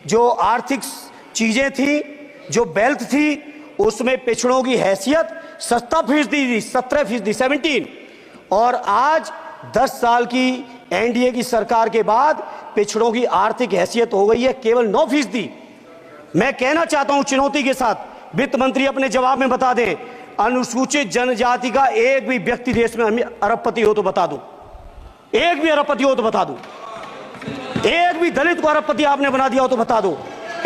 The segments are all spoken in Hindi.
जो आर्थिक चीजें थी, जो वेल्थ थी, उसमें पिछड़ों की हैसियत 17% थी, 17%, 17। और आज 10 साल की एनडीए की सरकार के बाद पिछड़ों की आर्थिक हैसियत हो गई है केवल 9%। मैं कहना चाहता हूं चुनौती के साथ, वित्त मंत्री अपने जवाब में बता दें, अनुसूचित जनजाति का एक भी व्यक्ति देश में अरबपति हो तो बता दो, एक भी अरबपति हो तो बता दो, एक भी दलित को अरबपति आपने बना दिया हो तो बता दो,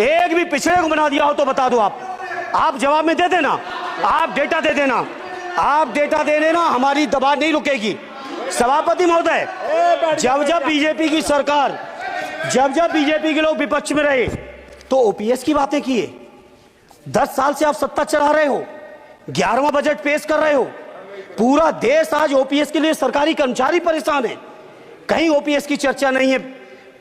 एक भी पिछड़े को बना दिया हो तो बता दो। आप जवाब में दे देना, आप डेटा दे देना, आप डेटा दे देना, हमारी दबाव नहीं रुकेगी। सभापति महोदय, जब जब बीजेपी की सरकार, जब जब बीजेपी के लोग विपक्ष में रहे तो ओपीएस की बातें किए। 10 साल से आप सत्ता चला रहे हो, 11वां बजट पेश कर रहे हो, पूरा देश आज ओपीएस के लिए सरकारी कर्मचारी परेशान है, कहीं ओपीएस की चर्चा नहीं है,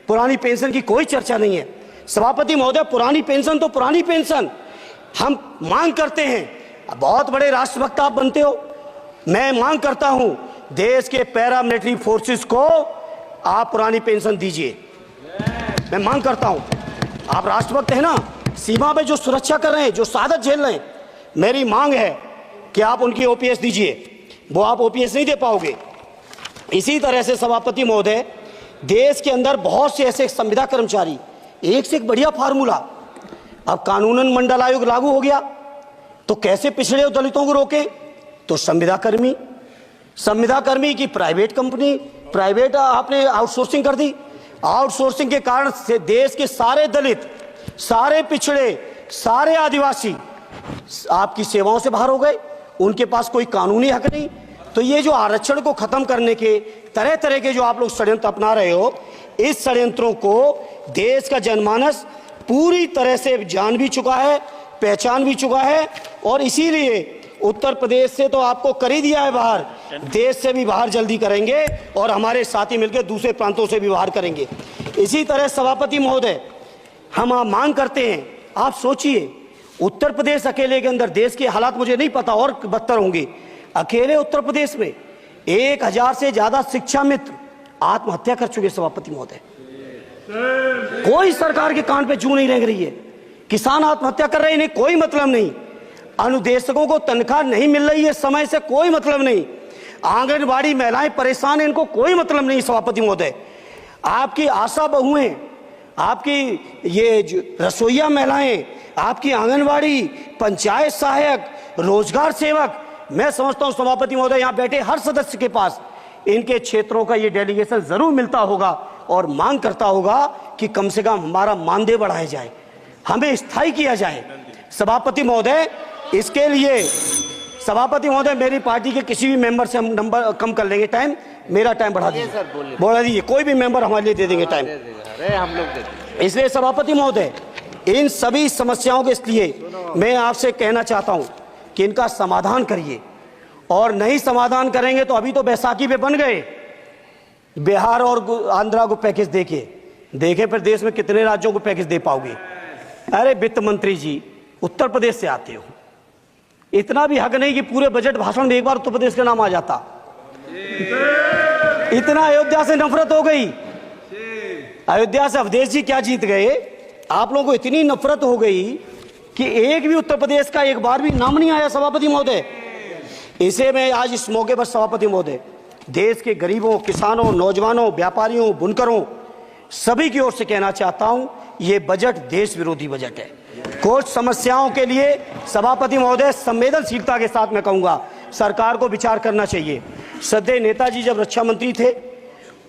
पुरानी पेंशन की कोई चर्चा नहीं है। सभापति महोदय, पुरानी पेंशन तो पुरानी पेंशन, हम मांग करते हैं, बहुत बड़े राष्ट्रभक्त आप बनते हो, मैं मांग करता हूं देश के पैरामिलिट्री फोर्सेस को आप पुरानी पेंशन दीजिए, मैं मांग करता हूं। आप राष्ट्रभक्त हैं ना, सीमा पे जो सुरक्षा कर रहे हैं, जो शहादत झेल रहे हैं, मेरी मांग है कि आप उनकी ओपीएस दीजिए, वो आप ओपीएस नहीं दे पाओगे। इसी तरह से सभापति महोदय, देश के अंदर बहुत से ऐसे संविदा कर्मचारी, एक से एक बढ़िया फार्मूला, अब कानूनन मंडल आयोग लागू हो गया तो कैसे पिछड़े और दलितों को रोके, तो संविदा कर्मी की प्राइवेट कंपनी, प्राइवेट आपने आउटसोर्सिंग कर दी। आउटसोर्सिंग के कारण से देश के सारे दलित, सारे पिछड़े, सारे आदिवासी आपकी सेवाओं से बाहर हो गए, उनके पास कोई कानूनी हक नहीं। तो ये जो आरक्षण को खत्म करने के तरह तरह के जो आप लोग षड्यंत्र अपना रहे हो, इस षड्यंत्रों को देश का जनमानस पूरी तरह से जान भी चुका है, पहचान भी चुका है, और इसीलिए उत्तर प्रदेश से तो आपको कर ही दिया है बाहर, देश से भी बाहर जल्दी करेंगे और हमारे साथी मिलकर दूसरे प्रांतों से भी बाहर करेंगे। इसी तरह सभापति महोदय, हम मांग करते हैं, आप सोचिए उत्तर प्रदेश अकेले के अंदर, देश के हालात मुझे नहीं पता और बदतर होंगे, अकेले उत्तर प्रदेश में 1000 से ज्यादा शिक्षा मित्र आत्महत्या कर चुके। सभापति महोदय, कोई सरकार के कान पे जू नहीं लग रही है, किसान आत्महत्या कर रहे हैं, इन्हें कोई मतलब नहीं, अनुदेशकों को तनख्वाह नहीं मिल रही है समय से, कोई मतलब नहीं, आंगनबाड़ी महिलाएं परेशान हैं, इनको कोई मतलब नहीं। सभापति महोदय, आपकी आशा बहुएं, आपकी ये रसोईया महिलाएं, आपकी आंगनबाड़ी, पंचायत सहायक, रोजगार सेवक, मैं समझता हूं सभापति महोदय, यहां बैठे हर सदस्य के पास इनके क्षेत्रों का ये डेलीगेशन जरूर मिलता होगा और मांग करता होगा कि कम से कम हमारा मानदेय बढ़ाया जाए, हमें स्थायी किया जाए। सभापति महोदय, इसके लिए सभापति महोदय, मेरी पार्टी के किसी भी मेंबर से हम नंबर कम कर लेंगे, टाइम, मेरा टाइम बढ़ा दीजिए, बढ़ा दीजिए, कोई भी मेंबर हमारे लिए दे देंगे टाइम, हम लोग दे देंगे। इसलिए सभापति महोदय, इन सभी समस्याओं के लिए मैं आपसे कहना चाहता हूं कि इनका समाधान करिए, और नहीं समाधान करेंगे तो अभी तो बैसाखी पे बन गए, बिहार और आंध्रा को पैकेज देखे फिर देश में कितने राज्यों को पैकेज दे पाओगे। अरे वित्त मंत्री जी, उत्तर प्रदेश से आते हो, इतना भी हक नहीं कि पूरे बजट भाषण में एक बार उत्तर प्रदेश का नाम आ जाता। इतना अयोध्या से नफरत हो गई, अयोध्या से अवधेश जी क्या जीत गए, आप लोगों को इतनी नफरत हो गई कि एक भी उत्तर प्रदेश का एक बार भी नाम नहीं आया। सभापति महोदय, इसे मैं आज इस मौके पर सभापति महोदय, देश के गरीबों, किसानों, नौजवानों, व्यापारियों, बुनकरों, सभी की ओर से कहना चाहता हूं, ये बजट देश विरोधी बजट है। कुछ समस्याओं के लिए सभापति महोदय संवेदनशीलता के साथ मैं कहूंगा सरकार को विचार करना चाहिए। श्रद्धेय नेताजी जब रक्षा मंत्री थे,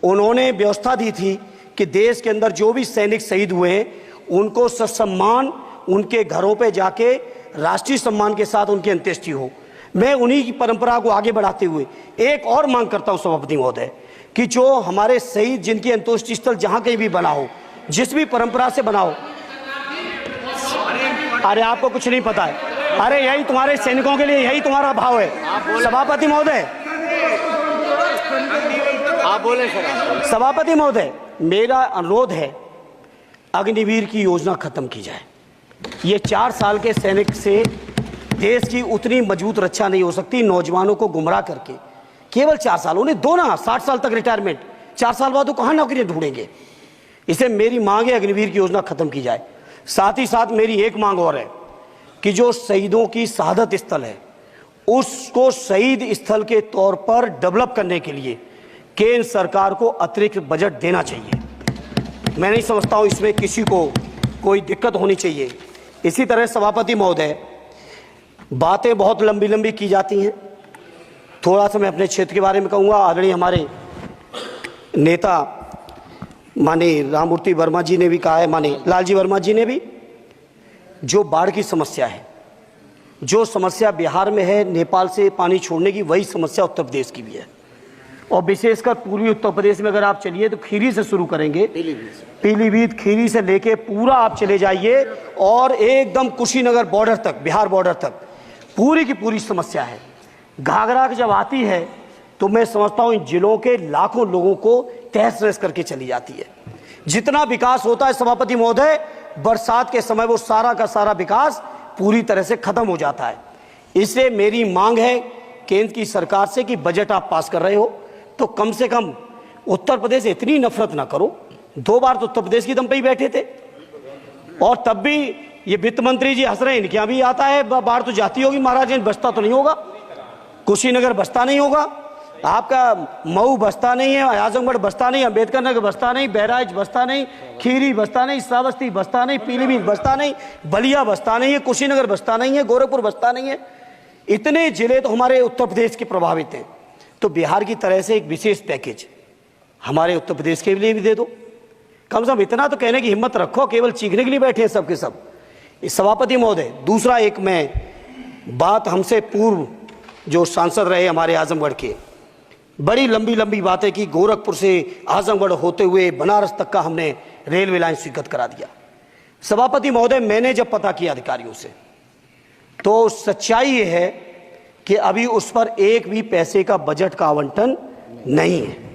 उन्होंने व्यवस्था दी थी कि देश के अंदर जो भी सैनिक शहीद हुए हैं उनको ससम्मान उनके घरों पे जाके राष्ट्रीय सम्मान के साथ उनकी अंत्येष्टि हो। मैं उन्हीं की परंपरा को आगे बढ़ाते हुए एक और मांग करता हूं सभापति महोदय, कि जो हमारे शहीद जिनकी अंत्येष्टि स्थल जहां कहीं भी बना हो, जिस भी परंपरा से बना हो, अरे आपको कुछ नहीं पता है, अरे यही तुम्हारे सैनिकों के लिए यही तुम्हारा भाव है। सभापति महोदय, आप बोले सर। सभापति महोदय, मेरा अनुरोध है अग्निवीर की योजना खत्म की जाए। ये 4 साल के सैनिक से देश की उतनी मजबूत रक्षा नहीं हो सकती। नौजवानों को गुमराह करके केवल 4 साल, उन्हें दो ना 60 साल तक रिटायरमेंट, 4 साल बाद वो कहाँ नौकरी ढूंढेंगे। इसे मेरी मांग है अग्निवीर की योजना खत्म की जाए। साथ ही साथ मेरी एक मांग और है कि जो शहीदों की शहादत स्थल है उसको शहीद स्थल के तौर पर डेवलप करने के लिए केंद्र सरकार को अतिरिक्त बजट देना चाहिए। मैं नहीं समझता हूं इसमें किसी को कोई दिक्कत होनी चाहिए। इसी तरह सभापति महोदय, बातें बहुत लंबी लंबी की जाती हैं, थोड़ा सा मैं अपने क्षेत्र के बारे में कहूँगा। आदरणीय हमारे नेता माननीय राममूर्ति वर्मा जी ने भी कहा है, माननीय लालजी वर्मा जी ने भी, जो बाढ़ की समस्या है, जो समस्या बिहार में है नेपाल से पानी छोड़ने की, वही समस्या उत्तर प्रदेश की भी है। और विशेषकर पूर्वी उत्तर प्रदेश में अगर आप चलिए तो खीरी से शुरू करेंगे, पीलीभीत खीरी से लेके पूरा आप चले जाइए और एकदम कुशीनगर बॉर्डर तक, बिहार बॉर्डर तक पूरी की पूरी समस्या है। घाघरा जब आती है तो मैं समझता हूं इन जिलों के लाखों लोगों को तहस नहस करके चली जाती है। जितना विकास होता है सभापति महोदय, बरसात के समय वो सारा का सारा विकास पूरी तरह से खत्म हो जाता है। इसलिए मेरी मांग है केंद्र की सरकार से कि बजट आप पास कर रहे हो तो कम से कम उत्तर प्रदेश से इतनी नफरत ना करो। 2 बार तो उत्तर प्रदेश की दम पे ही बैठे थे और तब भी ये वित्त मंत्री जी हंस रहे हैं, इनके यहाँ भी आता है, बाढ़ तो जाती होगी महाराज, बसता तो नहीं होगा, कुशीनगर बसता नहीं होगा, आपका मऊ बसता नहीं है, आजमगढ़ बसता नहीं, अम्बेडकर नगर बसता नहीं, बहराइच बसता नहीं, खीरी बसता नहीं, श्रावस्ती बसता नहीं, पीलीभीत बसता नहीं, बलिया बसता नहीं है, कुशीनगर बसता नहीं है, गोरखपुर बसता नहीं है। इतने जिले तो हमारे उत्तर प्रदेश के प्रभावित हैं। तो बिहार की तरह से एक विशेष पैकेज हमारे उत्तर प्रदेश के लिए भी दे दो। कम से कम इतना तो कहने की हिम्मत रखो, केवल चीखने के लिए बैठे हैं सबके सब। सभापति महोदय, दूसरा एक मैं बात, हमसे पूर्व जो सांसद रहे हमारे आजमगढ़ के, बड़ी लंबी लंबी बातें की, गोरखपुर से आजमगढ़ होते हुए बनारस तक का हमने रेलवे लाइन स्वीकृत करा दिया। सभापति महोदय, मैंने जब पता किया अधिकारियों से तो सच्चाई ये है कि अभी उस पर एक भी पैसे का बजट का आवंटन नहीं है।